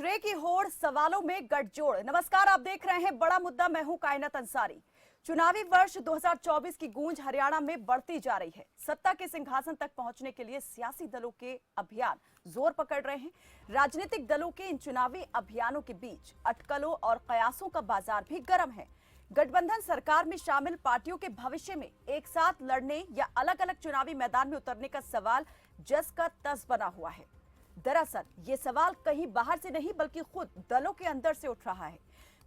श्रेय की होड़, सवालों में गठजोड़। नमस्कार, आप देख रहे हैं बड़ा मुद्दा। मैं हूं कायनात अंसारी। चुनावी वर्ष 2024 की गूंज हरियाणा में बढ़ती जा रही है। सत्ता के सिंहासन तक पहुंचने के लिए सियासी दलों के अभियान जोर पकड़ रहे हैं। राजनीतिक दलों के इन चुनावी अभियानों के बीच अटकलों और कयासों का बाजार भी गर्म है। गठबंधन सरकार में शामिल पार्टियों के भविष्य में एक साथ लड़ने या अलग अलग चुनावी मैदान में उतरने का सवाल जस का तस बना हुआ है। दरअसल ये सवाल कहीं बाहर से नहीं बल्कि खुद दलों के अंदर से उठ रहा है।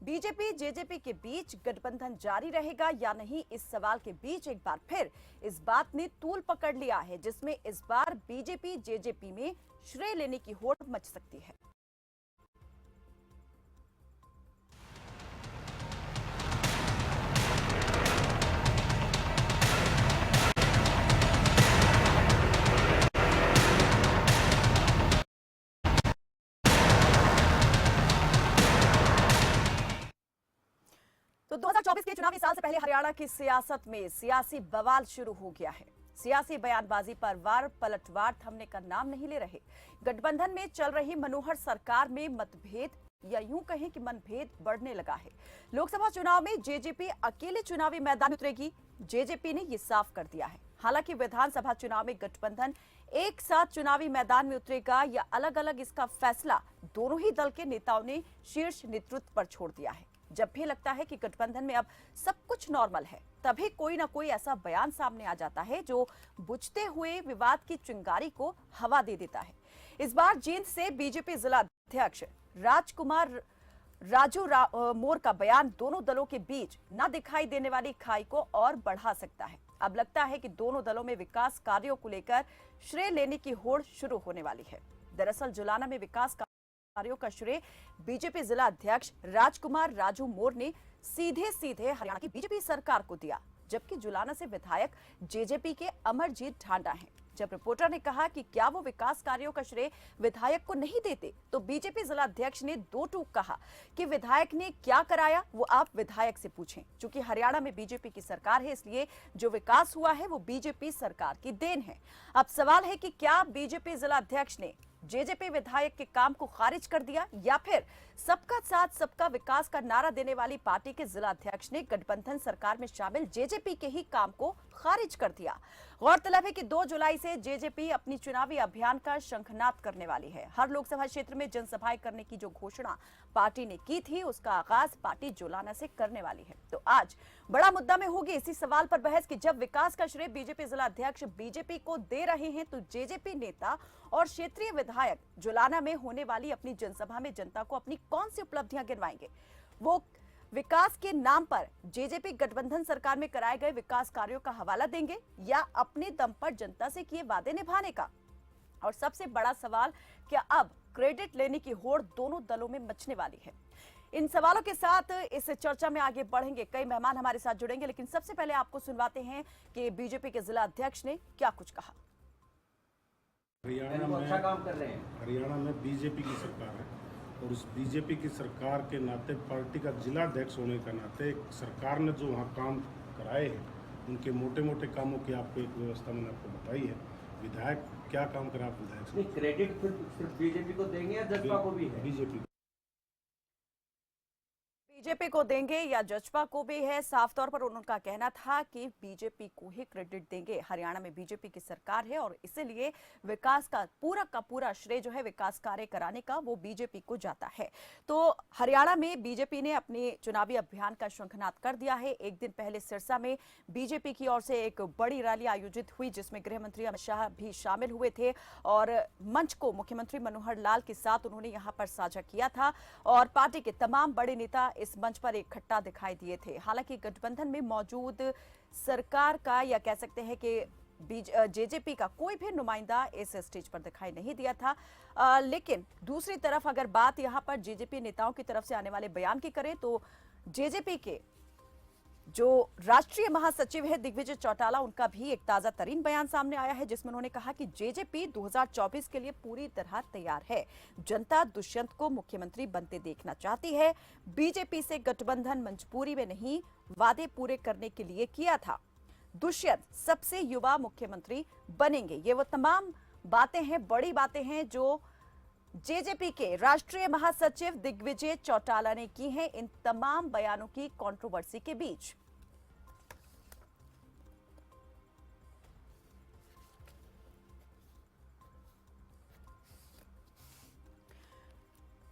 बीजेपी जेजेपी के बीच गठबंधन जारी रहेगा या नहीं, इस सवाल के बीच एक बार फिर इस बात ने तूल पकड़ लिया है, जिसमें इस बार बीजेपी जेजेपी में श्रेय लेने की होड़ मच सकती है। तो 2024 के चुनावी साल से पहले हरियाणा की सियासत में सियासी बवाल शुरू हो गया है। सियासी बयानबाजी पर वार पलटवार थमने का नाम नहीं ले रहे। गठबंधन में चल रही मनोहर सरकार में मतभेद या यूं कहें कि मनभेद बढ़ने लगा है। लोकसभा चुनाव में जेजेपी अकेले चुनावी मैदान में उतरेगी, जेजेपी ने ये साफ कर दिया है। हालांकि विधानसभा चुनाव में गठबंधन एक साथ चुनावी मैदान में उतरेगा या अलग अलग, इसका फैसला दोनों ही दल के नेताओं ने शीर्ष नेतृत्व पर छोड़ दिया है। जब भी लगता है कि गठबंधन में अब सब कुछ नॉर्मल है, तभी कोई ना कोई ऐसा बयान सामने आ जाता है जो बुझते हुए विवाद की चिंगारी को हवा दे देता है। इस बार जींद से बीजेपी जिला अध्यक्ष राजकुमार मोर का बयान दोनों दलों के बीच न दिखाई देने वाली खाई को और बढ़ा सकता है। अब लगता है कि दोनों दलों में विकास कार्यों को लेकर श्रेय लेने की होड़ शुरू होने वाली है। दरअसल जुलाना में विकास कार्यों का श्रेय बीजेपी जिला अध्यक्ष राजकुमार मोर ने सीधे सीधे हरियाणा की बीजेपी सरकार को दिया, जबकि जुलाना से विधायक जेजेपी के अमरजीत ढांडा हैं। जब रिपोर्टर ने कहा कि क्या वो विकास कार्यों का श्रेय विधायक को नहीं देते, तो बीजेपी जिला अध्यक्ष ने दो टूक कहा कि विधायक ने क्या कराया वो आप विधायक से पूछें। चूंकि हरियाणा में बीजेपी की सरकार है, इसलिए जो विकास हुआ है वो बीजेपी सरकार की देन है। अब सवाल है कि क्या बीजेपी जिला अध्यक्ष ने जेजेपी विधायक के काम को खारिज कर दिया या फिर सबका साथ सबका विकास का नारा देने वाली पार्टी के जिला अध्यक्ष ने गठबंधन सरकार में शामिल जेजेपी के ही काम को खारिज कर दिया। गौरतलब है कि 2 जुलाई से जेजेपी अपनी चुनावी अभियान का शंखनाद करने वाली है। हर लोकसभा क्षेत्र में जनसभाएं करने की जो घोषणा पार्टी ने की थी, उसका आगाज पार्टी जुलाना से करने वाली है। तो आज बड़ा मुद्दा में होगी इसी सवाल पर बहस कि जब विकास का श्रेय बीजेपी जिला अध्यक्ष बीजेपी को दे रहे हैं, तो जेजेपी नेता और क्षेत्रीय विधायक जुलाना में होने वाली अपनी जनसभा में जनता को अपनी कौन सी उपलब्धियां गिनवाएंगे। वो विकास के नाम पर जेजेपी गठबंधन सरकार में कराए गए विकास कार्यों का हवाला देंगे या अपने दम पर जनता से किए वादे निभाने का। और सबसे बड़ा सवाल, क्या अब क्रेडिट लेने की होड़ दोनों दलों में मचने वाली है। इन सवालों के साथ इस चर्चा में आगे बढ़ेंगे। कई मेहमान हमारे साथ जुड़ेंगे, लेकिन सबसे पहले आपको सुनवाते हैं कि बीजेपी के जिला अध्यक्ष ने क्या कुछ कहा। हरियाणा में बीजेपी की सरकार है और उस बीजेपी की सरकार के नाते, पार्टी का जिला अध्यक्ष होने के नाते, सरकार ने जो वहाँ काम कराए हैं उनके मोटे मोटे कामों की आपको एक व्यवस्था मैंने आपको बताई है। विधायक क्या काम करा, आप विधायक से क्रेडिट सिर्फ बीजेपी को देंगे या जसपा को भी है? बीजेपी को देंगे या जजपा को भी है। साफ तौर पर उनका कहना था कि बीजेपी को ही क्रेडिट देंगे। हरियाणा में बीजेपी की सरकार है और इसीलिए विकास का पूरा श्रेय जो है विकास कार्य कराने का वो बीजेपी को जाता है। तो हरियाणा में बीजेपी ने अपने चुनावी अभियान का शंखनाद कर दिया है। एक दिन पहले सिरसा में बीजेपी की ओर से एक बड़ी रैली आयोजित हुई, जिसमें गृह मंत्री अमित शाह भी शामिल हुए थे और मंच को मुख्यमंत्री मनोहर लाल के साथ उन्होंने यहां पर साझा किया था और पार्टी के तमाम बड़े नेता इस मंच पर इकट्ठा दिखाई दिए थे। हालांकि गठबंधन में मौजूद सरकार का या कह सकते हैं कि जेजेपी का कोई भी नुमाइंदा इस स्टेज पर दिखाई नहीं दिया था। लेकिन दूसरी तरफ अगर बात यहां पर जेजेपी नेताओं की तरफ से आने वाले बयान की करें, तो जेजेपी के जो राष्ट्रीय महासचिव है दिग्विजय चौटाला, उनका भी एक ताजा तरीन बयान सामने आया है, जिसमें उन्होंने कहा कि जेजेपी 2024 के लिए पूरी तरह तैयार है। जनता दुष्यंत को मुख्यमंत्री बनते देखना चाहती है। बीजेपी से गठबंधन मजबूरी में नहीं, वादे पूरे करने के लिए किया था। दुष्यंत सबसे युवा मुख्यमंत्री बनेंगे। ये वो तमाम बातें हैं, बड़ी बातें हैं जो जेजेपी के राष्ट्रीय महासचिव दिग्विजय चौटाला ने की है इन तमाम बयानों की कंट्रोवर्सी के बीच।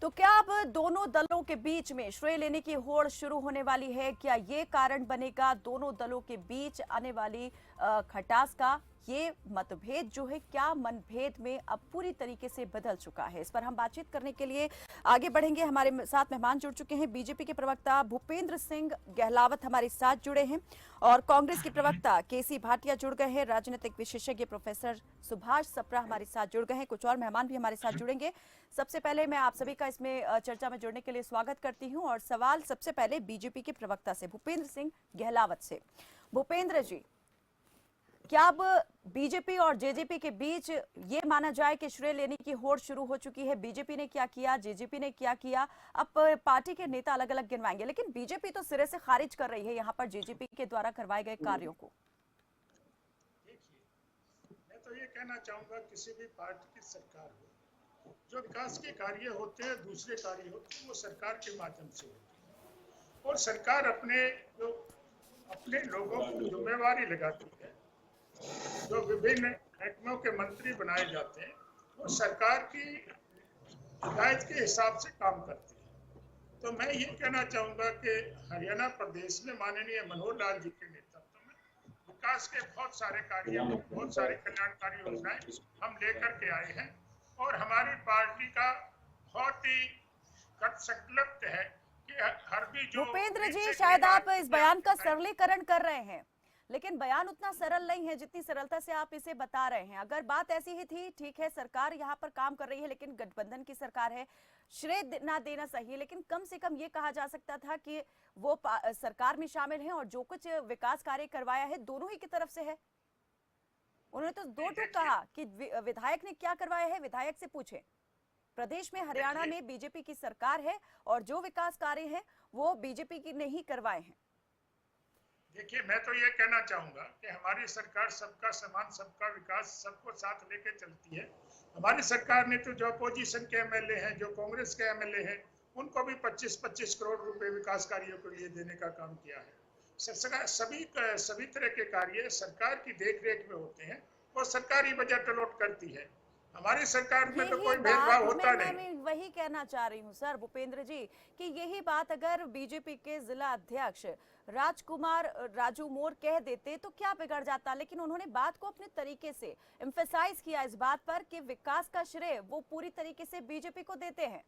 तो क्या अब दोनों दलों के बीच में श्रेय लेने की होड़ शुरू होने वाली है? क्या ये कारण बनेगा दोनों दलों के बीच आने वाली खटास का? ये मतभेद जो है क्या मनभेद में अब पूरी तरीके से बदल चुका है? इस पर हम बातचीत करने के लिए आगे बढ़ेंगे। हमारे साथ मेहमान जुड़ चुके हैं। बीजेपी के प्रवक्ता भूपेंद्र सिंह गहलावत हमारे साथ जुड़े हैं और कांग्रेस के प्रवक्ता केसी भाटिया जुड़ गए हैं। राजनीतिक विशेषज्ञ प्रोफेसर सुभाष सप्रा हमारे साथ जुड़ गए हैं। कुछ और मेहमान भी हमारे साथ जुड़ेंगे। सबसे पहले मैं आप सभी का इसमें चर्चा में जुड़ने के लिए स्वागत करती हूं और सवाल सबसे पहले बीजेपी के प्रवक्ता से भूपेंद्र सिंह गहलावत से। भूपेंद्र जी, क्या अब बीजेपी और जेजेपी के बीच ये माना जाए कि श्रेय लेने की होड़ शुरू हो चुकी है? बीजेपी ने क्या किया, जेजेपी ने क्या किया, अब पार्टी के नेता अलग अलग गिनवाएंगे, लेकिन बीजेपी तो सिरे से खारिज कर रही है यहाँ पर जेजेपी के द्वारा करवाए गए कार्यों को। देखिए, मैं तो ये कहना चाहूंगा किसी भी पार्टी की सरकार हो, जो विकास के कार्य होते हैं, दूसरे कार्य होते हैं, वो सरकार के माध्यम से होते हैं और सरकार अपने लोगों को जिम्मेवारी लगाती है। जो विभिन्न महकमों के मंत्री बनाए जाते हैं वो सरकार की हिदायत के हिसाब से काम करते हैं। तो मैं ये कहना चाहूँगा कि हरियाणा प्रदेश में माननीय मनोहर लाल जी के नेतृत्व में विकास के बहुत सारे कार्य, बहुत सारी कल्याणकारी योजनाएं हम लेकर के आए हैं और हमारी पार्टी का बहुत ही कृत संकल्प है कि हर भी जो भूपेंद्र जी, शायद आप इस बयान का सरलीकरण कर रहे हैं, लेकिन बयान उतना सरल नहीं है जितनी सरलता से आप इसे बता रहे हैं। अगर बात ऐसी ही थी, ठीक है, सरकार यहाँ पर काम कर रही है लेकिन गठबंधन की सरकार है, श्रेय ना देना सही है, लेकिन कम से कम ये कहा जा सकता था कि वो सरकार में शामिल हैं और जो कुछ विकास कार्य करवाया है दोनों ही की तरफ से है। उन्होंने तो दो टूक कहा कि विधायक ने क्या करवाया है विधायक से पूछे। प्रदेश में हरियाणा में बीजेपी की सरकार है और जो विकास कार्य है वो बीजेपी की ने ही करवाए हैं। देखिए, मैं तो ये कहना चाहूंगा कि हमारी सरकार सबका सम्मान, सबका विकास, सबको साथ लेके चलती है। हमारी सरकार ने तो जो अपोजिशन के एमएलए हैं, जो कांग्रेस के एमएलए हैं, उनको भी 25-25 करोड़ रुपए विकास कार्यों के लिए देने का काम किया है। सभी तरह के कार्य सरकार की देखरेख में होते हैं और सरकारी बजट अलॉट करती है। हमारी सरकार में तो कोई भेदभाव होता नहीं। मैं वही कहना चाह रही हूँ सर भूपेंद्र जी कि यही बात अगर बीजेपी के जिला अध्यक्ष राजकुमार राजू मोर कह देते तो क्या बिगड़ जाता, लेकिन उन्होंने बात को अपने तरीके से एम्फेसाइज किया इस बात पर कि विकास का श्रेय वो पूरी तरीके से बीजेपी को देते हैं।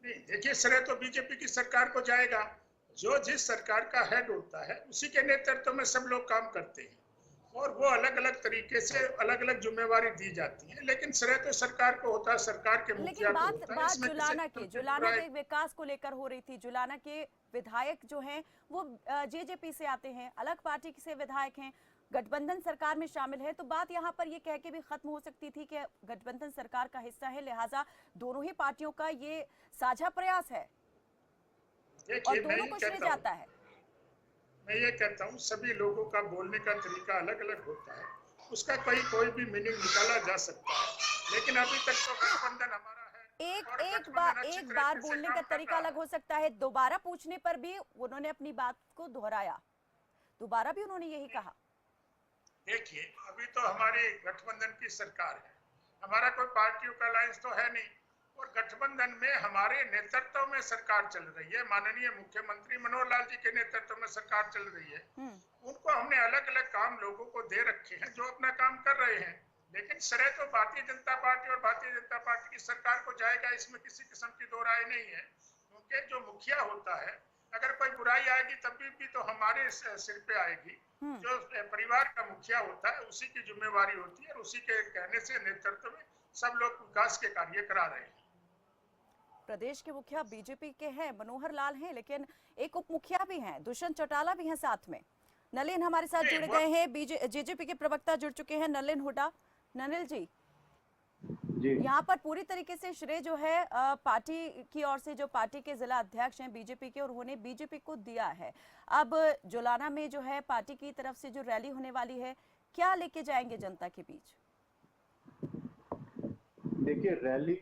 नहीं, देखिए, श्रेय तो बीजेपी की सरकार को जाएगा। जो जिस सरकार का हेड होता है उसी के नेतृत्व में सब लोग काम करते हैं और वो अलग अलग तरीके से अलग अलग जिम्मेवारी दी जाती है, लेकिन श्रेय तो सरकार को होता है, सरकार के मुखिया को होता है। बात जुलाना के विकास को लेकर हो रही थी। जुलाना के विधायक जो हैं वो जेजेपी से आते हैं, अलग पार्टी से विधायक हैं, गठबंधन सरकार में शामिल है, तो बात यहाँ पर ये कह के भी खत्म हो सकती थी कि गठबंधन सरकार का हिस्सा है, लिहाजा दोनों ही पार्टियों का ये साझा प्रयास है और दोनों को श्रेय जाता है। मैं ये कहता हूँ सभी लोगों का बोलने का तरीका अलग अलग होता है, उसका कोई भी मीनिंग निकाला जा सकता है, लेकिन अभी तक तो गठबंधन हमारा है। एक बार बोलने का तरीका अलग हो सकता है, दोबारा पूछने पर भी उन्होंने अपनी बात को दोहराया, दोबारा भी उन्होंने यही कहा। देखिए, अभी तो हमारी गठबंधन की सरकार है, हमारा कोई पार्टियों का अलायंस तो है नहीं और गठबंधन में हमारे नेतृत्व में सरकार चल रही है। माननीय मुख्यमंत्री मनोहर लाल जी के नेतृत्व में सरकार चल रही है। उनको हमने अलग अलग काम लोगों को दे रखे हैं जो अपना काम कर रहे हैं, लेकिन श्रेय तो भारतीय जनता पार्टी और भारतीय जनता पार्टी की सरकार को जाएगा, इसमें किसी किस्म की दो राय नहीं है। क्योंकि जो मुखिया होता है, अगर कोई बुराई आएगी तब भी तो हमारे सिर पे आएगी। जो परिवार का मुखिया होता है उसी की जिम्मेवारी होती है और उसी के कहने से नेतृत्व में सब लोग विकास के कार्य करा रहे हैं। प्रदेश के मुखिया बीजेपी के हैं, मनोहर लाल हैं, लेकिन एक उप मुखिया भी हैं, दुष्यंत चौटाला भी हैं साथ में। नलिन हमारे साथ जुड़ गए हैं, जेजेपी के प्रवक्ता जुड़ चुके हैं, नलिन हुड्डा। नलिन जी, यहाँ पर पूरी तरीके से श्रेय जो है पार्टी की ओर से, जो पार्टी के जिला अध्यक्ष हैं बीजेपी के, और उन्होंने बीजेपी को दिया है। अब जुलाना में जो है पार्टी की तरफ से जो रैली होने वाली है, क्या लेके जाएंगे जनता के बीच? देखिए, रैली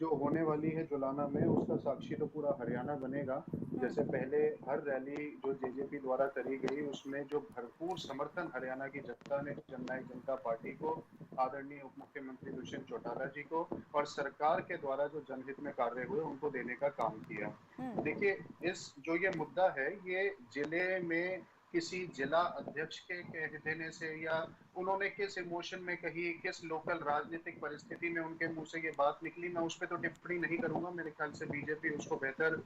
जो होने वाली है जुलाना में, उसका साक्षी तो पूरा हरियाणा बनेगा। जैसे पहले हर रैली जो जेजेपी द्वारा करी गई, उसमें जो भरपूर समर्थन हरियाणा की जनता ने जननायक जनता पार्टी को, आदरणीय उप मुख्यमंत्री दुष्यंत चौटाला जी को और सरकार के द्वारा जो जनहित में कार्य हुए उनको देने का काम किया। देखिए, इस जो ये मुद्दा है, ये जिले में किसी जिला अध्यक्ष के कह देने से या उन्होंने किस इमोशन में कही, किस लोकल राजनीतिक परिस्थिति में उनके मुंह से ये बात निकली, मैं उस पर तो टिप्पणी नहीं करूंगा। मेरे ख्याल से बीजेपी उसको बेहतर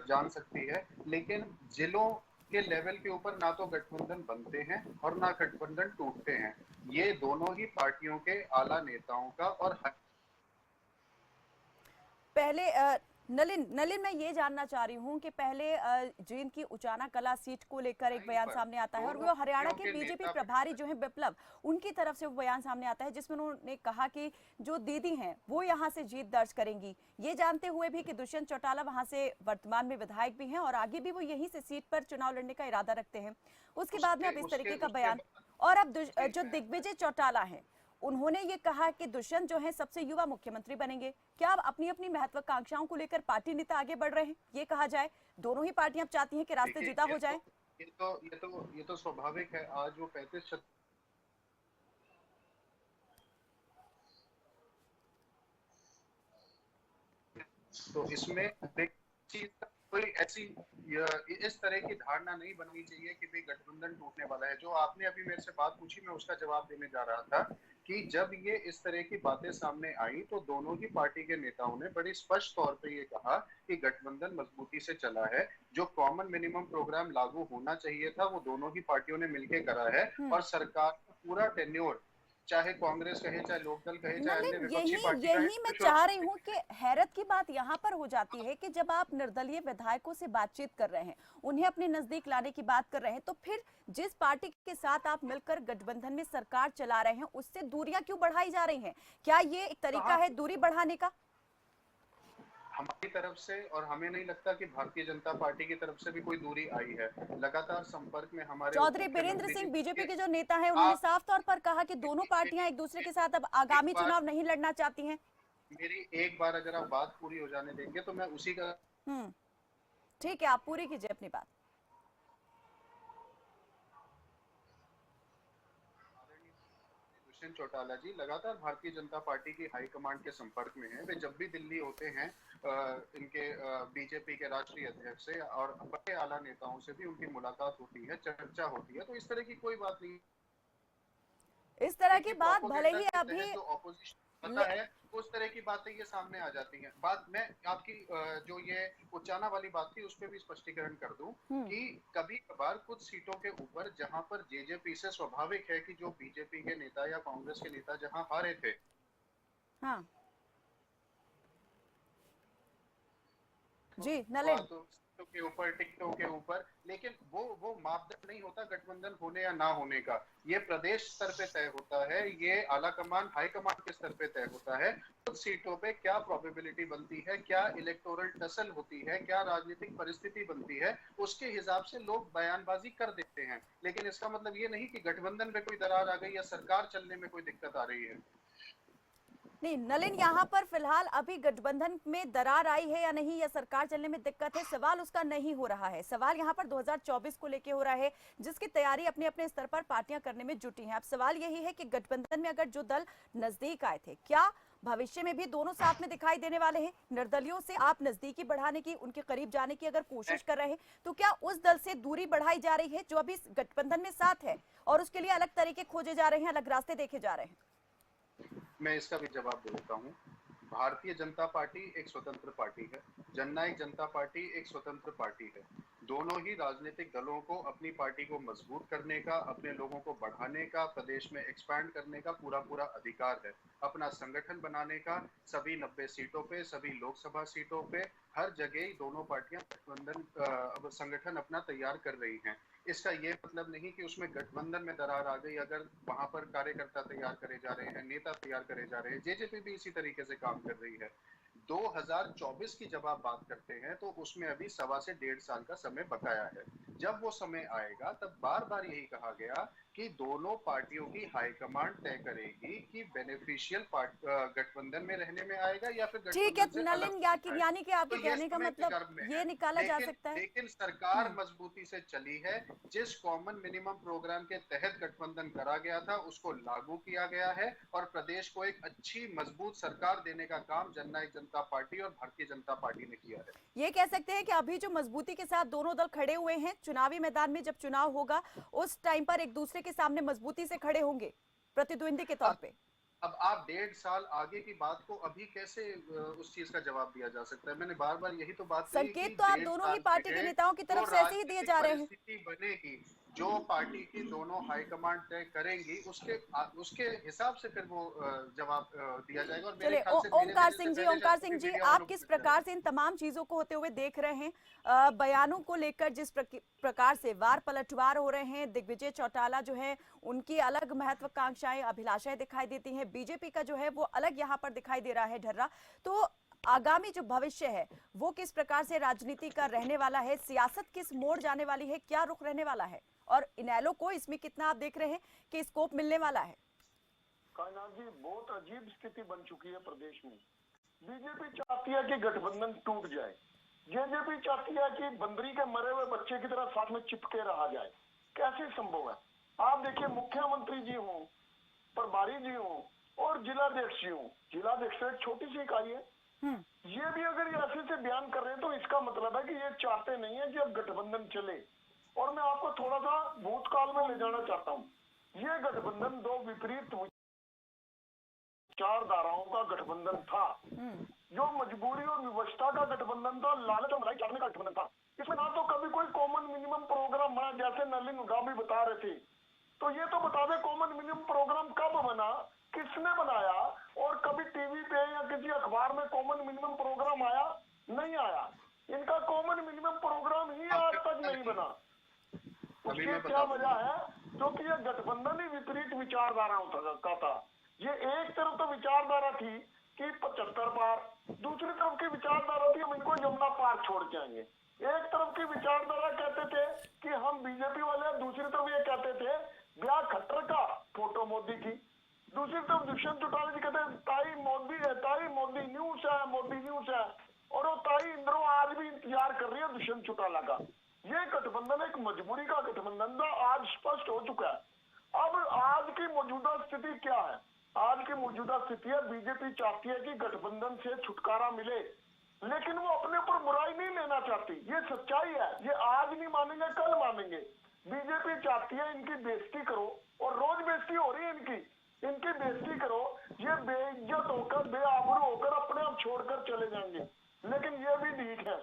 जान सकती है। लेकिन जिलों के लेवल के ऊपर ना तो गठबंधन बनते हैं और ना गठबंधन टूटते हैं। ये दोनों ही पार्टियों के आला नेताओं का और पहले नलिन मैं ये जानना चाह रही हूँ कि पहले जींद की उचाना कला सीट को लेकर एक बयान सामने आता है और वो हरियाणा के बीजेपी प्रभारी जो है विप्लव, उनकी तरफ से वो बयान सामने आता है जिसमें उन्होंने कहा कि जो दीदी हैं वो यहाँ से जीत दर्ज करेंगी, ये जानते हुए भी कि दुष्यंत चौटाला वहां से वर्तमान में विधायक भी हैं और आगे भी वो यहीं से सीट पर चुनाव लड़ने का इरादा रखते हैं। उसके बाद में अब इस तरीके का बयान, और अब जो दिग्विजय चौटाला है उन्होंने ये कहा कि दुष्यंत जो है सबसे युवा मुख्यमंत्री बनेंगे। क्या अब अपनी अपनी महत्वाकांक्षाओं को लेकर पार्टी नेता आगे बढ़ रहे हैं, ये कहा जाए? दोनों ही पार्टियां चाहती हैं कि रास्ते जुदा हो जाए। ये तो स्वाभाविक है। आज वो 35 तो इसमें कोई ऐसी इस तरह की धारणा नहीं बननी चाहिए कि भाई गठबंधन टूटने वाला है। जो आपने अभी मेरे से बात पूछी, मैं उसका जवाब देने जा रहा था कि जब ये इस तरह की बातें सामने आई तो दोनों ही पार्टी के नेताओं ने बड़ी स्पष्ट तौर पे ये कहा कि गठबंधन मजबूती से चला है। जो कॉमन मिनिमम प्रोग्राम लागू होना चाहिए था वो दोनों ही पार्टियों ने मिलकर करा है और सरकार का पूरा टेन्योर, चाहे कांग्रेस कहे, चाहे लोकदल कहे, चाहे अन्य विपक्षी पार्टी कहे, यही मैं चाह रही हूँ कि हैरत की बात यहाँ पर हो जाती है कि जब आप निर्दलीय विधायकों से बातचीत कर रहे हैं, उन्हें अपने नजदीक लाने की बात कर रहे हैं, तो फिर जिस पार्टी के साथ आप मिलकर गठबंधन में सरकार चला रहे हैं उससे दूरियां क्यों बढ़ाई जा रही हैं? क्या ये एक तरीका है दूरी बढ़ाने का? हमारी तरफ से, और हमें नहीं लगता कि भारतीय जनता पार्टी की तरफ से भी कोई दूरी आई है। लगातार संपर्क में हमारे चौधरी बीरेंद्र सिंह बीजेपी के जो नेता हैं उन्होंने साफ तौर पर कहा कि दोनों पार्टियां एक दूसरे के साथ अब आगामी चुनाव नहीं लड़ना चाहती हैं। मेरी एक बार अगर आप बात पूरी हो जाने देंगे तो मैं उसी का ठीक है, आप पूरी कीजिए अपनी बात। दुष्यंत चौटाला जी लगातार भारतीय जनता पार्टी की हाईकमांड के संपर्क में हैं। वे जब भी दिल्ली होते हैं इनके बीजेपी के राष्ट्रीय अध्यक्ष से और बड़े आला नेताओं से भी उनकी मुलाकात होती है, चर्चा होती है। तो इस तरह की कोई बात नहीं। इस तरह की बात भले ही अभी जो ऑपोजिशन पता है उस तरह की बातें ये सामने आ जाती हैं। बात मैं आपकी जो ये उचाना वाली बात थी उस पर भी स्पष्टीकरण कर दूं कि कभी कभार कुछ सीटों के ऊपर जहां पर जेजेपी से स्वाभाविक है कि जो बीजेपी के नेता या कांग्रेस के नेता जहां हारे थे, हाँ जी नलिन, के ऊपर टिकटों के ऊपर, लेकिन वो मापदंड नहीं होता गठबंधन होने या ना होने का। ये प्रदेश स्तर पे तय होता है, ये आला कमान हाई कमान के स्तर पे तय होता है। कुछ सीटों पे क्या प्रोबेबिलिटी बनती है, क्या इलेक्टोरल टसल होती है, क्या राजनीतिक परिस्थिति बनती है, उसके हिसाब से लोग बयानबाजी कर देते हैं। लेकिन इसका मतलब ये नहीं कि गठबंधन में कोई दरार आ गई या सरकार चलने में कोई दिक्कत आ रही है। नहीं नलिन, यहाँ पर फिलहाल अभी गठबंधन में दरार आई है या नहीं, या सरकार चलने में दिक्कत है, सवाल उसका नहीं हो रहा है। सवाल यहाँ पर 2024 को लेके हो रहा है जिसकी तैयारी अपने अपने स्तर पर पार्टियां करने में जुटी हैं। अब सवाल यही है कि गठबंधन में अगर जो दल नजदीक आए थे, क्या भविष्य में भी दोनों साथ में दिखाई देने वाले हैं? निर्दलियों से आप नजदीकी बढ़ाने की, उनके करीब जाने की अगर कोशिश कर रहे हैं तो क्या उस दल से दूरी बढ़ाई जा रही है जो अभी गठबंधन में साथ है और उसके लिए अलग तरीके खोजे जा रहे हैं, अलग रास्ते देखे जा रहे हैं? मैं इसका भी जवाब दे देता हूँ। भारतीय जनता पार्टी एक स्वतंत्र पार्टी है, जननायक जनता पार्टी एक स्वतंत्र पार्टी है। दोनों ही राजनीतिक दलों को अपनी पार्टी को मजबूत करने का, अपने लोगों को बढ़ाने का, प्रदेश में एक्सपैंड करने का पूरा अधिकार है। अपना संगठन बनाने का सभी 90 सीटों पे, सभी लोकसभा सीटों पे, हर जगह दोनों पार्टियां गठबंधन संगठन अपना तैयार कर रही हैं। इसका ये मतलब नहीं कि उसमें गठबंधन में दरार आ गई अगर वहां पर कार्यकर्ता तैयार करे जा रहे हैं, नेता तैयार करे जा रहे हैं। जेजेपी भी इसी तरीके से काम कर रही है। 2024 की जब आप बात करते हैं तो उसमें अभी 1.25 से 1.5 साल का समय बकाया है। जब वो समय आएगा तब बार बार यही कहा गया कि दोनों पार्टियों की हाईकमांड तय करेगी कि बेनिफिशियल गठबंधन में रहने में आएगा या फिर ठीक है गठबंधन से अलग नलिन, होने में आएगा। यानी कि आपके तो ये कहने का समय मतलब गर्भ में ये है, निकाला जा लेकिन सकता है। लेकिन सरकार मजबूती से चली है। जिस कॉमन मिनिमम प्रोग्राम के तहत गठबंधन करा गया था उसको लागू किया गया है और प्रदेश को एक अच्छी मजबूत सरकार देने का काम जननायक जनता पार्टी और भारतीय जनता पार्टी ने किया है। ये कह सकते हैं कि अभी जो मजबूती के साथ दोनों दल खड़े हुए हैं, चुनावी मैदान में जब चुनाव होगा उस टाइम पर एक दूसरे के सामने मजबूती से खड़े होंगे प्रतिद्वंदी के तौर पे। अब आप 1.5 साल आगे की बात को अभी कैसे उस चीज का जवाब दिया जा सकता है? मैंने बार बार यही तो बात कही कि संकेत तो आप 1.5 दोनों ही साल पार्टी के में नेताओं की जो तरफ से ऐसे ही दिए राजनीतिक जा रहे हैं। परिस्थिति बनेगी, जो पार्टी की दोनों हाईकमांड तय करेंगी, उसके हिसाब से फिर वो जवाब दिया जाएगा। और मेरे चलिए ख्याल से मेरे ओमकार देने से सिंह जी, पहले ओमकार जब सिंह जी, मीडिया आप वालों किस को प्रकार से इन तमाम चीजों को होते हुए देख रहे हैं? बयानों को लेकर जिस प्रकार से वार पलटवार हो रहे हैं, दिग्विजय चौटाला जो है उनकी अलग महत्वाकांक्षाएं अभिलाषाएं दिखाई देती हैं, बीजेपी का जो है वो अलग यहाँ पर दिखाई दे रहा है ढर्रा। तो आगामी जो भविष्य है वो किस प्रकार से राजनीति का रहने वाला है, सियासत किस मोड़ जाने वाली है, क्या रुख रहने वाला है, और इनेलो को इसमें कितना आप देख रहे हैं कि स्कोप मिलने वाला है? कायनाथ जी, बहुत अजीब स्थिति बन चुकी है प्रदेश में। बीजेपी चाहती है कि गठबंधन टूट जाए, जेजेपी चाहती है कि बंदरी के मरे हुए बच्चे की तरह साथ में चिपके रहा जाए। कैसे संभव है? आप देखिए, मुख्यमंत्री जी हों, प्रभारी जी हों और जिलाध्यक्ष जी हों, जिलाध्यक्ष एक छोटी सी इकाई है, ये भी अगर ये ऐसे से बयान कर रहे हैं तो इसका मतलब है कि ये चाहते नहीं है कि अब गठबंधन चले। और मैं आपको थोड़ा सा भूतकाल में ले जाना चाहता हूँ। ये गठबंधन दो विपरीत विचारधाराओं का गठबंधन था, जो मजबूरी और विवशता का गठबंधन था, लालच और मलाई चाटने का गठबंधन था। इसमें ना तो कभी कोई कॉमन मिनिमम प्रोग्राम बना, जैसे नलिन उड्डा भी बता रहे थे। तो ये तो बता दे कॉमन मिनिमम प्रोग्राम कब बना, किसने बनाया, और कभी टीवी पे या किसी अखबार में कॉमन मिनिमम प्रोग्राम आया? नहीं आया। इनका कॉमन मिनिमम प्रोग्राम ही आज तक नहीं बना। उसकी क्या वजह है? क्योंकि ये गठबंधन ही विपरीत विचारधाराओं का था। ये एक तरफ तो विचारधारा थी कि 75 पार, दूसरी तरफ की विचारधारा थी हम इनको यमुना पार छोड़ के आएंगे। एक तरफ की विचारधारा कहते थे कि हम बीजेपी वाले, दूसरी तरफ ये कहते थे ब्याह खट्टर का फोटो मोदी की, दूसरी तरफ दुष्यंत चौटाला जी कहते हैं ताई मोदी न्यूज है, मोदी न्यूज है। और वो ताई इंद्रो आज भी इंतजार कर रही है दुष्यंत चौटाला का। ये गठबंधन एक मजबूरी का गठबंधन था, आज स्पष्ट हो चुका है। अब आज की मौजूदा स्थिति क्या है? आज की मौजूदा स्थिति है, बीजेपी चाहती है कि गठबंधन से छुटकारा मिले, लेकिन वो अपने ऊपर बुराई नहीं लेना चाहती। ये सच्चाई है, ये आज नहीं मानेंगे कल मानेंगे। बीजेपी चाहती है इनकी बेइज्जती करो, और रोज बेइज्जती हो रही है इनकी बेइज्जती करो, ये बेइज्जत होकर बेआबरू होकर अपने आप छोड़कर चले जाएंगे। लेकिन ये भी ठीक है,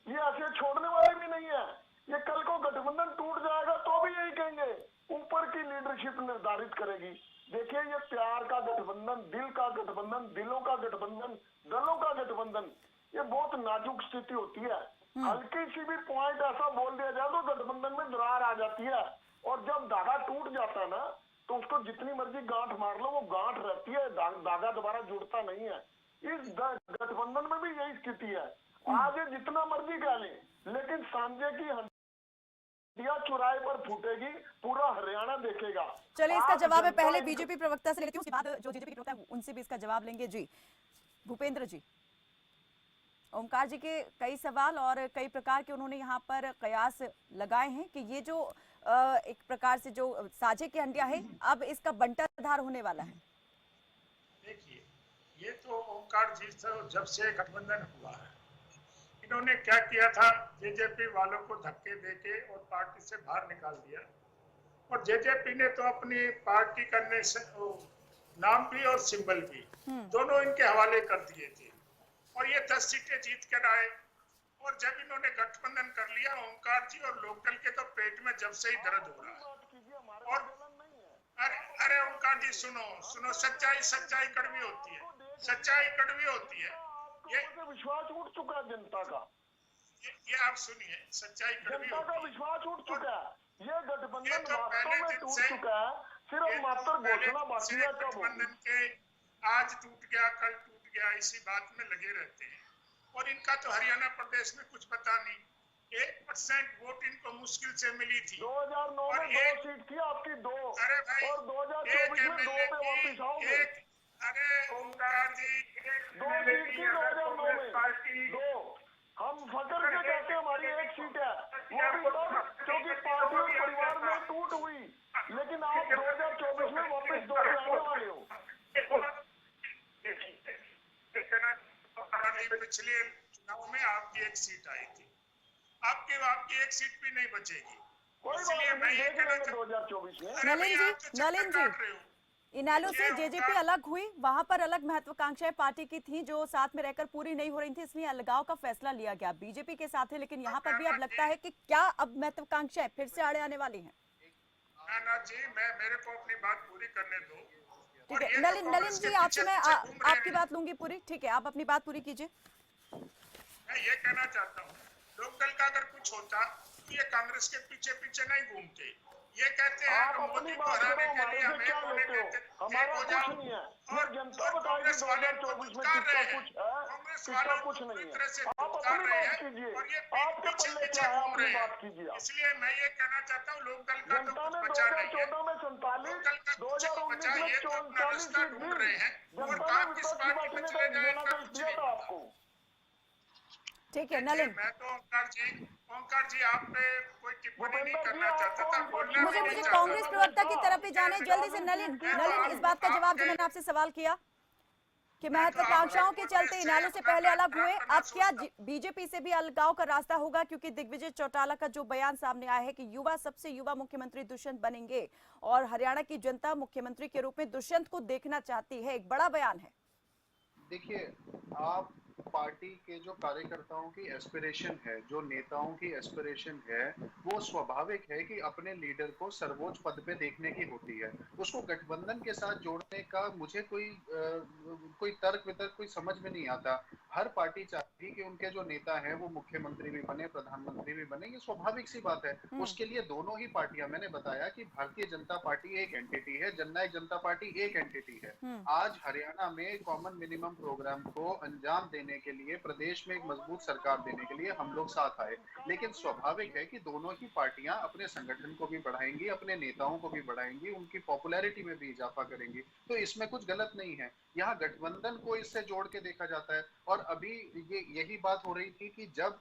ये ऐसे छोड़ने वाले भी नहीं है। ये कल को गठबंधन टूट जाएगा तो भी यही कहेंगे, ऊपर की लीडरशिप निर्धारित करेगी। देखिए, ये प्यार का गठबंधन, दिल का गठबंधन, दिलों का गठबंधन, दलों का गठबंधन, ये बहुत नाजुक स्थिति होती है। हल्की सी भी पॉइंट ऐसा बोल दिया जाए तो गठबंधन में दरार आ जाती है, और जब धागा टूट जाता है ना तो उसको जितनी मर्जी गांठ मार लो वो गांठ रहती है, धागा दोबारा जुड़ता नहीं है। इस गठबंधन में भी यही स्थिति है। आज ये जितना मर्जी कह लें, लेकिन सांझे की हड्डियां चुराए पर फूटेगी, पूरा हरियाणा देखेगा। चलिए, इसका जवाब है पहले बीजेपी प्रवक्ता से लेती हूँ, उसके बाद जो जेजेपी प्रवक्ता है उनसे भी इसका जवाब लेंगे। जी भूपेंद्र जी, ओमकार जी के कई सवाल और कई प्रकार के उन्होंने यहाँ पर कयास लगाए हैं कि ये जो एक प्रकार से जो साझे की हंडिया है, अब इसका बंटाधार होने वाला है। देखिए, ये तो ओमकार जी से जब से गठबंधन हुआ है, इन्होंने क्या किया था, जेजेपी वालों को धक्के देके और पार्टी से बाहर निकाल दिया। और जेजेपी ने तो अपनी पार्टी करने से नाम भी और सिंबल भी दोनों इनके हवाले कर दिए थे, और ये 10 सीटें जीत कर आए। और जब इन्होंने गठबंधन कर लिया, ओमकार जी और लोकदल के तो पेट में जब से ही दर्द हो रहा है। और अरे ओमकार जी सुनो, सच्चाई कड़वी होती है, सच्चाई कड़वी होती है। ये विश्वास उठ चुका है जनता का, ये आप सुनिए, सच्चाई कड़वी जनता का होती है। विश्वास उठ चुका है। ये गठबंधन तो वास्तव में टूट चुका है, सिर्फ मात्र घोषणा बाकी है। कब गठबंधन के आज टूट गया, कल टूट गया, इसी बात में लगे रहते हैं। और इनका तो हरियाणा प्रदेश में कुछ पता नहीं। 1% वोट इनको मुश्किल से मिली थी। 2009 और में 2 सीट थी आपकी, 2, अरे भाई, और 2024 में 2 पे वापिस आओगे। अरे ओमकार जी, 2 सीट थी 2009 में, 2। हम फकर से कहते हैं हमारी 1 सीट है, वो भी तब क्योंकि पार्टी और परिवार में टूट हुई, लेकिन आप 2024 में वापस 2 पे आने वाले हो। पिछले चुनाव में आपकी 1 सीट आई थी, आपकी 1 सीट भी नहीं बचेगी। कोई बात इसलिए मैं नहीं, ये देख कहना लेंगे 2024 में। अरे भाई, आप तो चक्कर नलिन जी, काट रहे हो। इनेलो से ये जेजेपी उनका- अलग हुई, वहां पर अलग महत्वाकांक्षाएं पार्टी की थी जो साथ में रहकर पूरी नहीं हो रही थी, इसलिए अलगाव का फैसला लिया गया बीजेपी के साथ है। लेकिन यहाँ पर भी अब लगता है कि क्या अब महत्वाकांक्षाएं फिर से आड़े आने वाली हैं? ना जी, मेरे को अपनी बात पूरी करने दो। ठीक है नलिन जी, आपसे मैं आपकी बात लूंगी पूरी। ठीक है, आप अपनी बात पूरी कीजिए। मैं ये कहना चाहता हूँ, लोकदल का अगर कुछ होता तो ये कांग्रेस के पीछे पीछे नहीं घूमते। ये कहते हैं आप कि अपनी मोदी को बात हराने करो, के हमारे लिए से हमें क्या कोने लेते हो? देते हमारा हो कुछ जाओ। नहीं है, और ये जनता बताएगी कांग्रेस वाले 2024 में पुचकार किसका रहे हैं। कुछ है, कांग्रेस किसका वाले कुछ पूरी नहीं तरह से है। आप पुचकार अपनी रहे बात हैं कीजिए, और ये आपके पीछे पल्ले पीछे क्या है, घूम अपनी रहे बात हैं। कीजिए। इसलिए मैं ये कहना चाहता हूँ, लोकदल का तो जनता कुछ ने बचा नहीं है। 2014 में 47, लोकदल का कुछ नहीं बचा, 2019 में ये तो अपना 44 रास्ता सीट ढूंढ दी। रहे हैं। और जनता कहाँ ने किस विपक्ष पार्टी में बैठने चले जाए देना इनका तो कुछ दिया नहीं था पता। आपको। ठीक है देखिए, नलिन, मैं तो ओंकार जी आप पे कोई टिप्पणी नहीं भूपेंद्र जी, करना चाहता था, आपको बोलना मुझे भी नहीं मुझे चाहता कांग्रेस था। प्रवक्ता की तरफ ही जाने जल्दी से। नलिन इस बात का जवाब जो आपके- मैंने आपसे सवाल किया कि मैं तो महत्वाकांक्षाओं आप के कांग्रेस चलते से इनेलो से अपना पहले अलग खराब हुए, करना अब क्या सोचता हूं। बीजेपी से भी अलगाव का रास्ता होगा? क्योंकि दिग्विजय चौटाला का जो बयान सामने आया है कि युवा सबसे युवा मुख्यमंत्री दुष्यंत बनेंगे और हरियाणा की जनता मुख्यमंत्री के रूप में दुष्यंत को देखना चाहती है, एक बड़ा बयान है। देखिए, आप पार्टी के जो कार्यकर्ताओं की एस्पिरेशन है, जो नेताओं की एस्पिरेशन है, वो स्वाभाविक है कि अपने लीडर को सर्वोच्च पद पे देखने की होती है। उसको गठबंधन के साथ जोड़ने का मुझे कोई तर्क वितर्क कोई समझ में नहीं आता। हर पार्टी चाहती है कि उनके जो नेता हैं वो मुख्यमंत्री भी बने, प्रधानमंत्री भी बने, ये स्वाभाविक सी बात है। उसके लिए दोनों ही पार्टियां, मैंने बताया कि भारतीय जनता पार्टी एक एंटिटी है, जननायक जनता पार्टी एक एंटिटी है। आज हरियाणा में कॉमन मिनिमम प्रोग्राम को अंजाम देने के लिए, प्रदेश में एक मजबूत सरकार देने के लिए हम लोग साथ आए। लेकिन स्वाभाविक है कि दोनों ही पार्टियां अपने संगठन को भी बढ़ाएंगी, अपने नेताओं को भी बढ़ाएंगी, उनकी पॉपुलैरिटी में भी इजाफा करेंगी। तो इसमें कुछ गलत नहीं है। यहाँ गठबंधन को इससे जोड़ के देखा जाता है। और अभी यही बात हो रही थी कि जब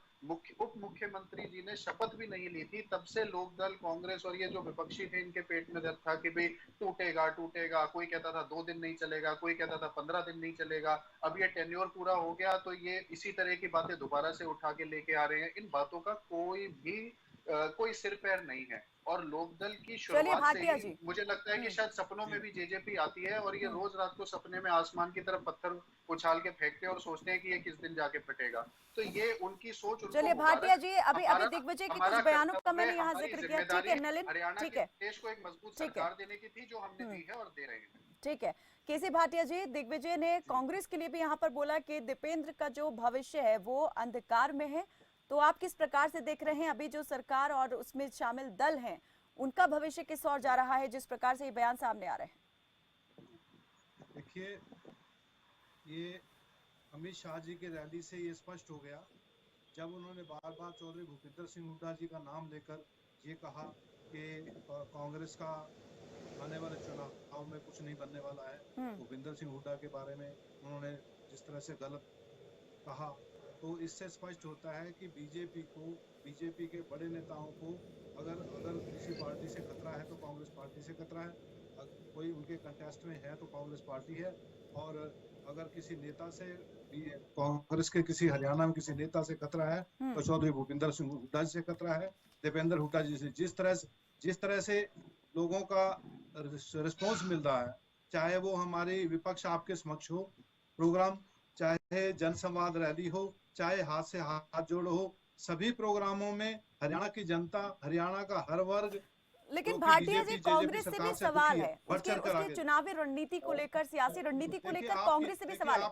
उप मुख्यमंत्री जी ने शपथ भी नहीं ली थी, तब से लोकदल, कांग्रेस और ये जो विपक्षी थे, इनके पेट में दर्द था कि भाई टूटेगा टूटेगा। कोई कहता था 2 दिन नहीं चलेगा, कोई कहता था 15 दिन नहीं चलेगा। अब ये टेन्योर पूरा हो गया तो ये इसी तरह की बातें दोबारा से उठा के लेके आ रहे हैं। इन बातों का कोई सिर पैर नहीं है। और लोकदल की शुरुआत से भाटिया ही जी। मुझे लगता है कि शायद सपनों में भी जेजेपी आती है और ये रोज रात को सपने में आसमान की तरफ पत्थर उछाल के फेंकते हैं और सोचते हैं कि ये किस दिन जाके फटेगा। तो ये उनकी सोच, उनको चलिए मुबारक। भाटिया जी, अभी हमारा- दिग्विजय के हमारा कुछ बयानों का कर्तव्य, मैंने यहाँ हमारी जिक्र किया। ठीक है जिम्मेदारी नलिन, हरियाणा ठीक के है, देश को एक मजबूत ठीक है। सरकार देने की थी, जो हमने दी है और दे रहे हैं। ठीक है केसी भाटिया जी, दिग्विजय ने कांग्रेस के लिए भी यहाँ पर बोला कि दीपेंद्र का जो भविष्य है वो अंधकार में है। तो आप किस प्रकार से देख रहे हैं अभी जो सरकार और उसमें शामिल दल हैं, उनका भविष्य किस ओर जा रहा है जिस प्रकार से ये बयान सामने आ रहे हैं? देखिए, ये अमित शाह जी के रैली से ये स्पष्ट हो गया जब उन्होंने बार बार चौधरी भूपेंद्र सिंह हुड्डा जी का नाम लेकर ये कहा कि कांग्रेस का आने वाले चुनाव में कुछ नहीं बनने वाला है। भूपेंद्र सिंह हुड्डा के बारे में उन्होंने जिस तरह से गलत कहा, तो इससे स्पष्ट होता है कि बीजेपी के बड़े नेताओं को अगर किसी पार्टी से खतरा है तो कांग्रेस पार्टी से खतरा है। कोई उनके कंटेस्ट में है तो कांग्रेस पार्टी है। और अगर किसी नेता से कांग्रेस के किसी हरियाणा में किसी नेता से खतरा है तो चौधरी भूपेंद्र सिंह हुड्डा जी से खतरा है, दीपेंद्र हुड्डा जी से। जिस तरह से लोगों का रिस्पॉन्स मिल रहा है, चाहे वो हमारी विपक्ष आपके समक्ष हो प्रोग्राम, चाहे जनसंवाद रैली हो, चाहे हाथ से हाथ जोड़ो हो, सभी प्रोग्रामों में हरियाणा की जनता, हरियाणा का हर वर्ग। लेकिन भाटिया जी, कांग्रेस से भी सवाल है उसकी चुनावी रणनीति को लेकर, सियासी रणनीति को लेकर कांग्रेस से भी सवाल है।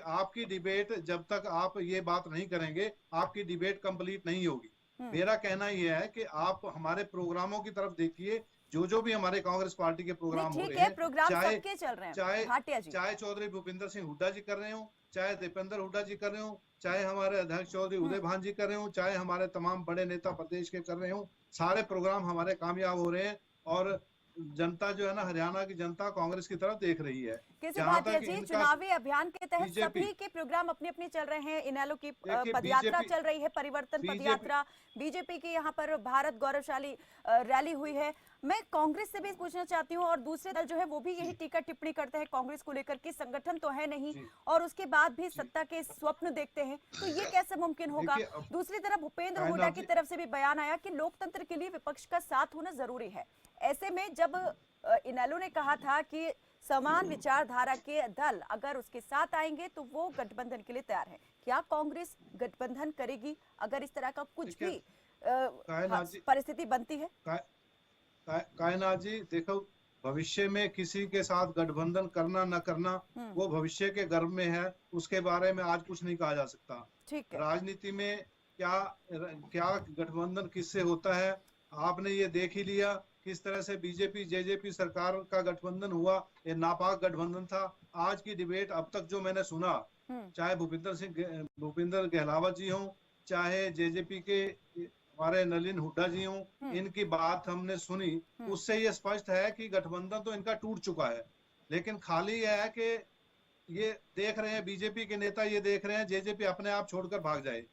आपकी डिबेट जब तक आप ये बात नहीं करेंगे, आपकी डिबेट कंप्लीट नहीं होगी। मेरा कहना यह है कि आप हमारे प्रोग्रामों की तरफ देखिए, जो भी हमारे कांग्रेस पार्टी के प्रोग्राम हो ठीक रहे है, हैं, प्रोग्राम चाहे सबके चल रहे हैं चाहे भाटिया जी। चाहे चौधरी भूपिंदर सिंह हुड्डा जी कर रहे हो, चाहे दीपेंद्र हुड्डा जी कर रहे हो, चाहे हमारे अध्यक्ष चौधरी उदय भान जी कर रहे हो, चाहे हमारे तमाम बड़े नेता प्रदेश के कर रहे हो, सारे प्रोग्राम हमारे कामयाब हो रहे हैं। और जनता जो है ना, हरियाणा की जनता कांग्रेस की तरफ देख रही है। केसी जहां भाटिया तक जी, इनका चुनावी अभियान के तहत बीजेपी सभी के प्रोग्राम अपने अपने चल रहे हैं। इनेलो की देखिए, पदयात्रा बीजेपी चल रही है, परिवर्तन बीजेपी पदयात्रा, बीजेपी की यहाँ पर भारत गौरवशाली रैली हुई है। मैं कांग्रेस से भी पूछना चाहती हूँ, और दूसरे दल जो है वो भी यही टीका टिप्पणी करते हैं कांग्रेस को लेकर कि संगठन तो है नहीं जी और उसके बाद भी सत्ता के स्वप्न देखते हैं, तो ये कैसे मुमकिन होगा? देखिए, अब दूसरी तरफ भूपेंद्र हुड्डा कायनात की जी तरफ से भी बयान आया कि लोकतंत्र के लिए विपक्ष का साथ होना जरूरी है। ऐसे में जब इनेलो ने कहा था कि समान विचारधारा के दल अगर उसके साथ आएंगे तो वो गठबंधन के लिए तैयार है, क्या कांग्रेस गठबंधन करेगी अगर इस तरह का कुछ देखिए, भी कायनात जी परिस्थिति बनती है? कायनात जी देखो, भविष्य में किसी के साथ गठबंधन करना न करना वो भविष्य के गर्भ में है, उसके बारे में आज कुछ नहीं कहा जा सकता। ठीक है। राजनीति में क्या क्या गठबंधन किससे होता है, आपने ये देख ही लिया किस तरह से बीजेपी जेजेपी सरकार का गठबंधन हुआ, ये नापाक गठबंधन था। आज की डिबेट अब तक जो मैंने सुना, चाहे भूपिंदर गहलावत जी हों, चाहे जेजेपी के हमारे नलिन हुड्डा जी हों, इनकी बात हमने सुनी, उससे ये स्पष्ट है कि गठबंधन तो इनका टूट चुका है। लेकिन खाली यह है कि ये देख रहे हैं, बीजेपी के नेता ये देख रहे हैं जेजेपी अपने आप छोड़कर भाग जाए,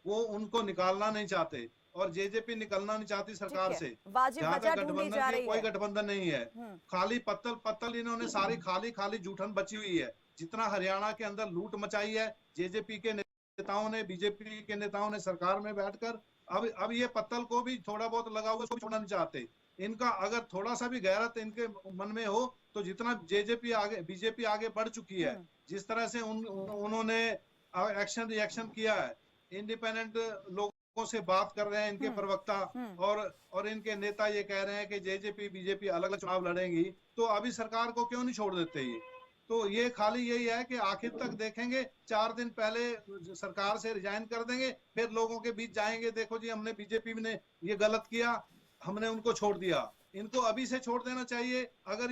वो उनको निकालना नहीं चाहते और जेजेपी निकलना नहीं चाहती सरकार से। वाजिब जहाँ वजह तक ढूंढी गठबंधन जा की रही कोई है। गठबंधन नहीं है, खाली पत्तल इन्होंने सारी खाली जूठन बची हुई है। जितना हरियाणा के अंदर लूट मचाई है जेजेपी के नेताओं ने, बीजेपी के नेताओं ने सरकार में बैठकर, अब ये पत्तल को भी थोड़ा बहुत लगा हुआ उसको छोड़ना नहीं चाहते। इनका अगर थोड़ा सा भी गैरत इनके मन में हो तो जितना बीजेपी आगे बढ़ चुकी है, जिस तरह से उन्होंने एक्शन रिएक्शन किया है, इंडिपेंडेंट लोगों से बात कर रहे हैं इनके प्रवक्ता, और इनके नेता ये कह रहे हैं कि जेजेपी बीजेपी अलग अलग चुनाव लड़ेंगी, तो अभी सरकार को क्यों नहीं छोड़ देते ये? तो ये खाली यही है कि आखिर तक देखेंगे, 4 दिन पहले सरकार से रिजाइन कर देंगे, फिर लोगों के बीच जाएंगे, देखो जी हमने बीजेपी ने ये गलत किया, हमने उनको छोड़ दिया। इनको अभी से छोड़ देना चाहिए। अगर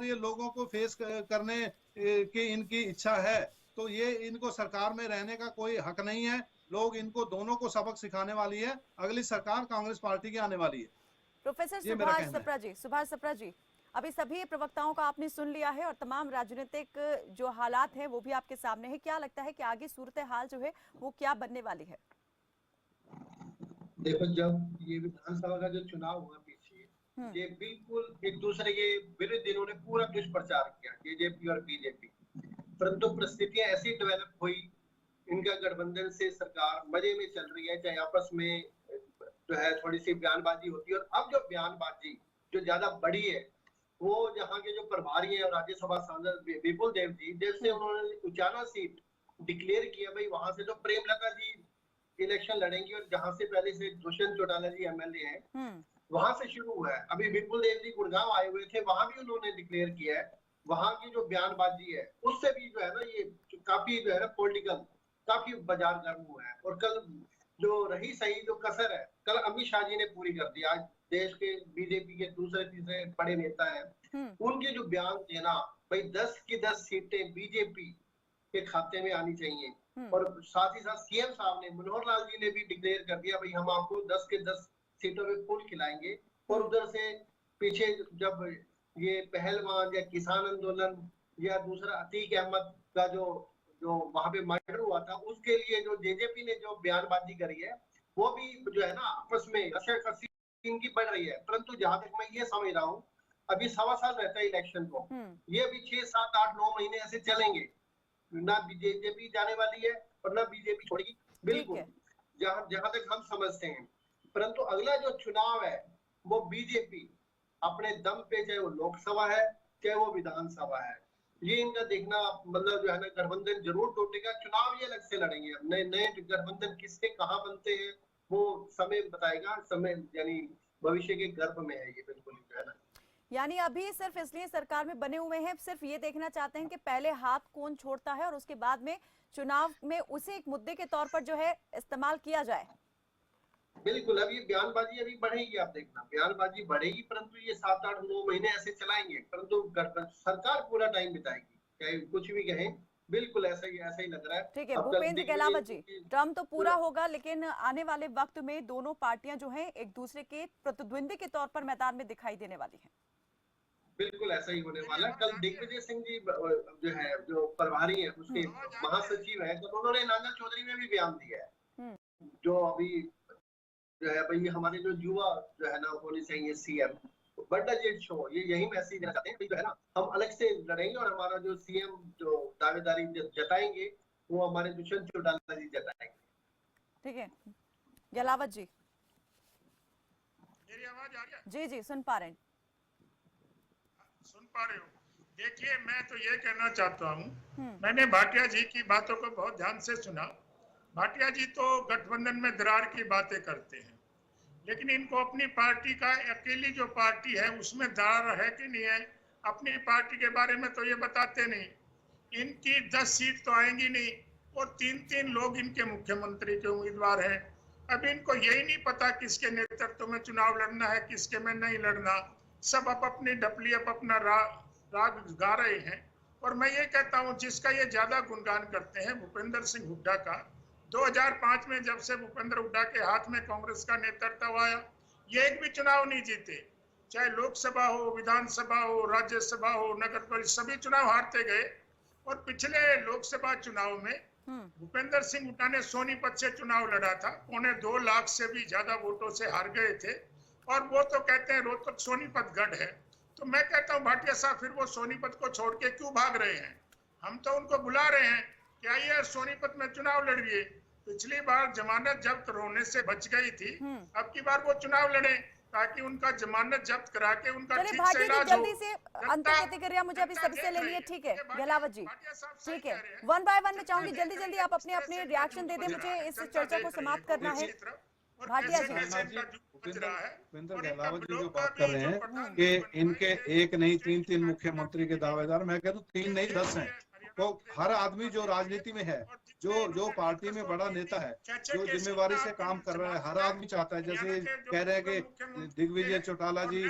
ये लोगों को फेस करने की इनकी इच्छा है तो ये इनको सरकार में रहने का कोई हक नहीं है। लोग इनको दोनों को सबक सिखाने वाली है, अगली सरकार कांग्रेस पार्टी की आने वाली है। प्रोफेसर सुभाष सप्रा जी, अभी सभी प्रवक्ताओं का आपने सुन लिया है और तमाम राजनीतिक जो हालात हैं वो भी आपके सामने है। क्या लगता है कि आगे सूरत हाल जो है वो क्या बनने वाली है? देखो, जब ये विधानसभा का जो चुनाव हुआ पीछे, ये बिल्कुल एक दूसरे के विरुद्ध इन्होंने पूरा दुष्प्रचार किया, जेजेपी और बीजेपी। परंतु परिस्थितियां ऐसी डेवलप हुई, इनका गठबंधन से सरकार मजे में चल रही है, चाहे आपस में जो है थोड़ी सी बयानबाजी होती है। और अब जो बयानबाजी जो ज्यादा बड़ी है, वो जहाँ के जो प्रभारी है और राज्यसभा सांसद विपुल देव जी, जब से उन्होंने उचाना सीट डिक्लेयर किया, भाई वहां से जो प्रेमलता जी इलेक्शन लड़ेंगी और जहां से पहले से दुष्यंत चौटाला जी एमएलए हैं, वहां से शुरू हुआ है। अभी विपुल देव जी गुड़गांव आए हुए थे, वहां भी उन्होंने डिक्लेयर किया है। वहां की जो बयानबाजी है उससे भी जो है ना, ये काफी जो है ना पॉलिटिकल काफी बाजार गर्म हुआ है। और कल जो रही सही जो कसर है, कल अमित शाह जी ने पूरी कर दी। आज देश के बीजेपी के दूसरे तीसरे बड़े नेता हैं, उनके जो बयान थे ना, भाई 10 की 10 सीटें बीजेपी के खाते में आनी चाहिए। और साथ ही साथ सीएम साहब ने, मनोहर लाल जी ने भी डिक्लेयर कर दिया, भाई हम आपको 10 के 10 सीटों में फूल खिलाएंगे। और उधर से पीछे जब ये पहलवान या किसान आंदोलन या दूसरा अतीक अहमद का जो वहां पे मर्डर हुआ था, उसके लिए जो जेजेपी ने जो बयानबाजी करी है, वो भी जो है ना आपस में रस्साकसी इनकी बढ़ रही है। परंतु जहां तक मैं ये समझ रहा हूँ, अभी 1.25 साल रहता है इलेक्शन को, ये अभी 6, 7, 8, 9 महीने ऐसे चलेंगे। ना बीजेपी जाने वाली है और ना बीजेपी छोड़ेगी, बिल्कुल, जहां तक हम समझते हैं। परंतु अगला जो चुनाव है वो बीजेपी अपने दम पे, चाहे वो लोकसभा है चाहे वो विधानसभा है, ये इनका देखना, मतलब जो है ना गठबंधन जरूर टूटेगा। चुनाव ये अलग से लड़ेंगे। नए गठबंधन किसके कहाँ बनते हैं वो समय बताएगा। समय यानी भविष्य के गर्भ में है ये, बिल्कुल जो है ना। यानी अभी सिर्फ इसलिए सरकार में बने हुए हैं, सिर्फ ये देखना चाहते हैं कि पहले हाथ कौन छोड़ता है और उसके बाद में चुनाव में उसे एक मुद्दे के तौर पर जो है इस्तेमाल किया जाए। बिल्कुल, अब ये बयानबाजी अभी बढ़ेगी, आप देखना बयानबाजी बढ़ेगी, परंतु ये 7, 8, 9 महीने ऐसे चलाएंगे, परंतु सरकार पूरा टाइम बिताएगी, चाहे कुछ भी कहें। बिल्कुल ऐसा ही लग रहा है। ठीक है अब तक भूपेंद्र कहलावत जी, टर्म तो पूरा पूरा- होगा लेकिन आने वाले वक्त में दोनों पार्टियां जो हैं एक दूसरे के प्रतिद्वंदी के तौर पर मैदान में दिखाई देने वाली हैं। बिल्कुल ऐसा ही होने वाला है। कल दिग्विजय सिंह जी जो है, जो प्रभारी है, उसके महासचिव है, तो उन्होंने नांगल चौधरी में भी बयान दिया है, जो अभी जो है भाई हमारे जो युवा जो है ना होने चाहिए सीएम, बट इट शो ये यही मैसेज देना चाहते हैं जो है ना, हम अलग से लड़ेंगे और हमारा जो सीएम जो दावेदारी जताएंगे वो हमारे दुष्यंत चौटाला जी जताएंगे। ठीक है गहलावत जी। मेरी आवाज आ रही है? जी जी सुन पा रहे हैं। सुन पा रहे हो? देखिए, मैं तो ये कहना चाहता हूँ, मैंने भाटिया जी की बातों को बहुत ध्यान से सुना। भाटिया जी तो गठबंधन में दरार की बातें करते हैं, लेकिन इनको अपनी पार्टी का अकेली जो पार्टी है उसमें दरार है कि नहीं है, अपनी पार्टी के बारे में तो ये बताते नहीं। इनकी 10 सीट तो आएंगी नहीं और 3-3 लोग इनके मुख्यमंत्री के उम्मीदवार हैं। अब इनको यही नहीं पता किसके नेतृत्व में चुनाव लड़ना है, किसके में नहीं लड़ना। सब अपनी डपली अपना राग गा रहे हैं। और मैं ये कहता हूँ, जिसका ये ज्यादा गुणगान करते हैं भूपेंद्र सिंह हुड्डा का, 2005 में जब से भूपेंद्र हुड्डा के हाथ में कांग्रेस का नेतृत्व आया, ये एक भी चुनाव नहीं जीते, चाहे लोकसभा हो, विधानसभा हो, राज्यसभा हो, नगर परिषद, सभी चुनाव हारते गए। और पिछले लोकसभा चुनाव में भूपेंद्र सिंह हुड्डा ने सोनीपत से चुनाव लड़ा था, 2.25 लाख से भी ज्यादा वोटों से हार गए थे। और वो तो कहते हैं रोहतक सोनीपत गढ़ है। तो मैं कहता हूँ भाटिया साहब, फिर वो सोनीपत को छोड़ के क्यों भाग रहे हैं? हम तो उनको बुला रहे हैं कि आइए सोनीपत में चुनाव लड़िए। पिछली बार जमानत जब्त होने से बच गई थी, अब की बार वो चुनाव लड़े ताकि उनका जमानत जब्त करा के उनका चलिए ठीक से भाटिया जी इलाज हो। जल्दी से अंतिम प्रतिक्रिया मुझे अभी सबसे लेनी है। ठीक है गहलावत जी, ठीक है 1 बाय 1 में चाहूंगी जल्दी जल्दी आप अपने अपने रिएक्शन दे दें, मुझे इस चर्चा को समाप्त करना है। भाटिया जी। भूपेंद्र गहलावत जी जो बात कर रहे हैं कि इनके एक नहीं 3-3 मुख्यमंत्री के दावेदार, मैं कहता हूँ 3 नहीं 10 हैं। तो हर आदमी जो राजनीति में है, जो पार्टी में बड़ा नेता है, जो जिम्मेवारी से काम कर रहा है, हर आदमी चाहता है, जैसे कह रहे हैं कि दिग्विजय चौटाला जी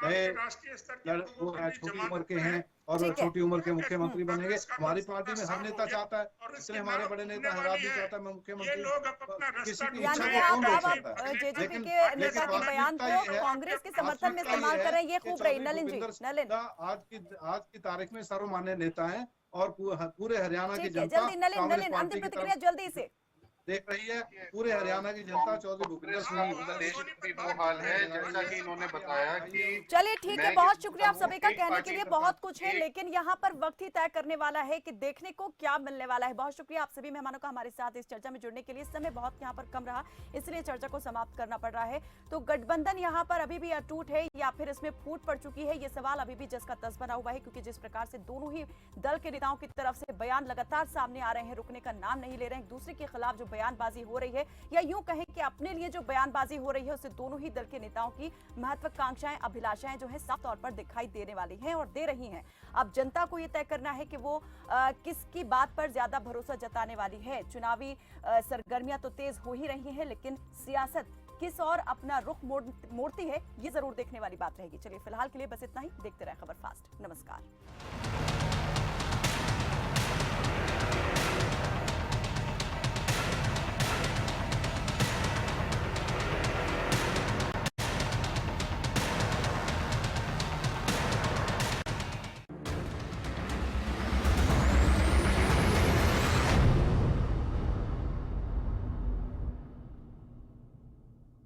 नए वो छोटी उम्र के हैं और छोटी उम्र के मुख्यमंत्री बनेंगे। हमारी पार्टी में हर नेता चाहता है, इसलिए हमारे बड़े नेता हर आदमी चाहता है मैं मुख्यमंत्री। किसी की इच्छा यानी को कौन रोक आप सकता है? जेजेपी के नेता के बयान को कांग्रेस के समर्थन में इस्तेमाल कर रहे हैं, ये खूब रही। नलिन जी, नलिन आज की तारीख में सर्वमान्य नेता है और पूरे हरियाणा की ठीक है जनता जल्दी नलिन कांग्रेस नलिन पार्टी अंतिम की प्रतिक्रिया तरफ जल्दी से देख रही है। पूरे हरियाणा की जनता चौधरी भूपेंद्र सिंह देश की वो हाल है जैसा कि इन्होंने बताया कि चलिए ठीक है, बहुत शुक्रिया आप सभी का। कहने के लिए बहुत कुछ है, लेकिन यहाँ पर वक्त ही तय करने वाला है कि देखने को क्या मिलने वाला है। बहुत शुक्रिया आप सभी मेहमानों का हमारे साथ इस चर्चा में जुड़ने के लिए। समय बहुत यहाँ पर कम रहा, इसलिए चर्चा को समाप्त करना पड़ रहा है। तो गठबंधन यहाँ पर अभी भी अटूट है या फिर इसमें फूट पड़ चुकी है, ये सवाल अभी भी जस का तस बना हुआ है, क्योंकि जिस प्रकार से दोनों ही दल के नेताओं की तरफ से बयान लगातार सामने आ रहे हैं, रुकने का नाम नहीं ले रहे हैं। एक दूसरे के खिलाफ जो बयानबाजी हो रही है, या यूं कहें कि अपने लिए जो बयानबाजी हो रही है, उससे दोनों ही दल के नेताओं की महत्वाकांक्षाएं, अभिलाषाएं जो है साफ तौर पर दिखाई देने वाली हैं और दे रही हैं। अब जनता को यह तय करना है कि वो किसकी बात पर ज्यादा भरोसा जताने वाली है। चुनावी सरगर्मियां तो तेज हो ही रही हैं, लेकिन सियासत किस और अपना रुख मोड़ती है, ये जरूर देखने वाली बात रहेगी। चलिए फिलहाल के लिए बस इतना ही। देखते रहे खबर फास्ट। नमस्कार।